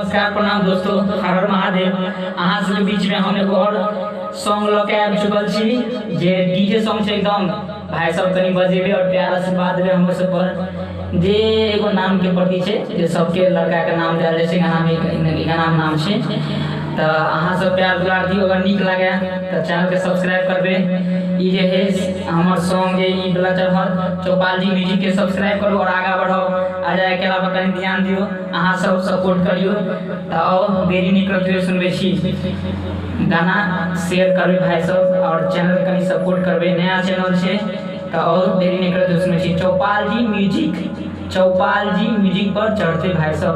नमस्कार प्रणाम दोस्तों, हर हर महादेव। अहाँ सबके बीच में हम एगो और सॉन्ग लके आबि चुकल छी जे डीजे सॉन्ग छै। एकदम भाई सब तनी बजेबे और प्यार आशीर्वाद देबे हमर सब पर। जे एगो नाम के प्रति छै जे सबके लड़का के नाम देल छै, गाना में गाना नाम छै। तो अहाँ सब प्यार दुलार दियो। अगर नीक लागे तो चैनल के सब्सक्राइब करबे। ई जे है हमर सॉन्ग जे ई वाला चढ़ल चौपाल जी म्यूजिक के सब्सक्राइब करू और आगा बढ़ाओ। आ जाए अकेला पर कनी ध्यान दियो, अहाँ सब सपोर्ट करियो। तो आओ देरी नहीं करते हुए सुनबे छी गाना, शेयर करबे भाई सब और चैनल के कनी सपोर्ट करबे। नया चैनल छै तो और देरी नहीं करते हुए सुनबे छी चौपाल जी म्यूजिक पर चढ़ते भाई सब।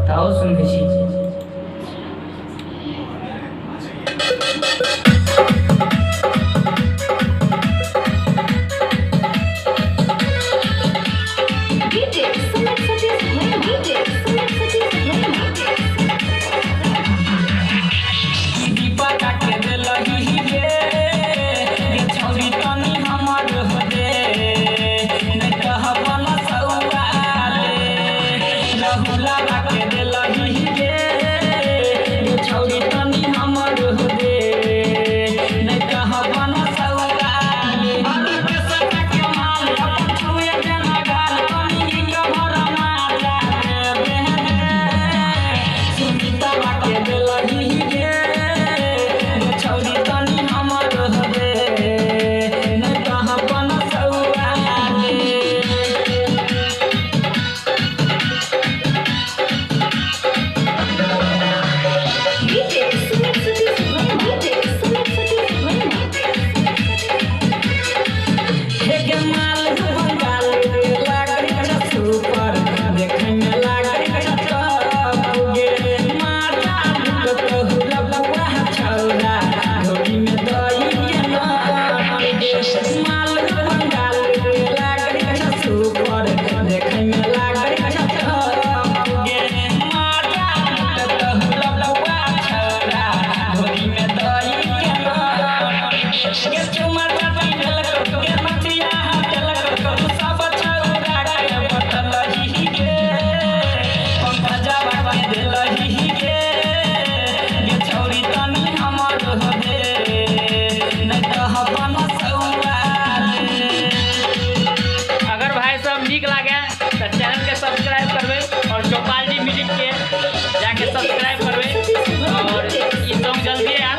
तो आओ सुनबे छी। चैनल के सब्सक्राइब करबे और चौपाल जी म्यूजिक के जाके सब्सक्राइब करबे और ये सॉन्ग जल्दी आए।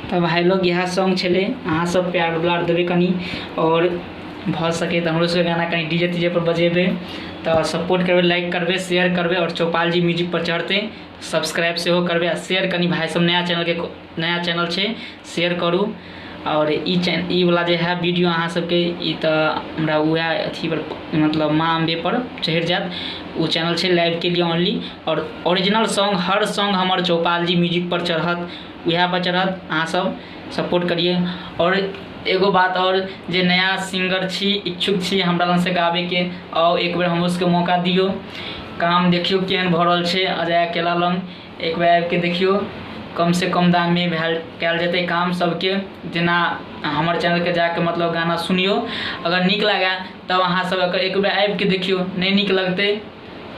तो भाई लोग यह सॉन्ग छे, अहाँ सब प्यार दुलार देवे कनी और भ सके तो हमरो से गाना कहीं डीजे तीजे पर बजेबे। तो सपोर्ट करबे, लाइक करबे, शेयर करबे और चौपाल जी म्यूजिक पर चढ़ते सब्सक्राइब से हो करबे। शेयर कनी भाई सब, नया चैनल छे, शेयर करू। और ई वाला जे है वीडियो अहाँ सबके ई तो हमरा वह अथी पर मतलब माँ अम्बे पर चढ़ जात। वो चैनल छे लाइव के लिए ओनली। और ओरिजिनल सॉन्ग हर सॉन्ग हमार चौपाल जी म्यूजिक पर चढ़त, वह पर चढ़त। अहाँ सब सपोर्ट करिए। और एगो बात और, जे नया सिंगर छी, इच्छुक छी हमरा लग से गावे के, और एक बेर हमरो सबके मौका दियो। काम देखियो केहन भरल छे अजय अकेला लंग, एक बेर आबि के देखियो। कम से कम दाम में कैल जेते काम सबके। जेना हमारे चैनल के जाके मतलब गाना सुनियो, अगर नीक लगे तब अहाँ सब एक बेर आबि के देखियो। नहीं नीक लगते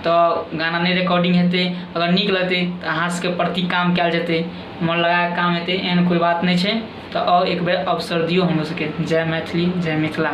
तो गाना नहीं रिकॉर्डिंग हेते, अगर नीक लगते तो अहाँ सबके प्रति काम कैल जेते, मन लगा काम हेते। एहन कोई बात नहीं है। तो और एक बेर अवसर दियो हम सबके। जय मैथिली, जय मिथिला।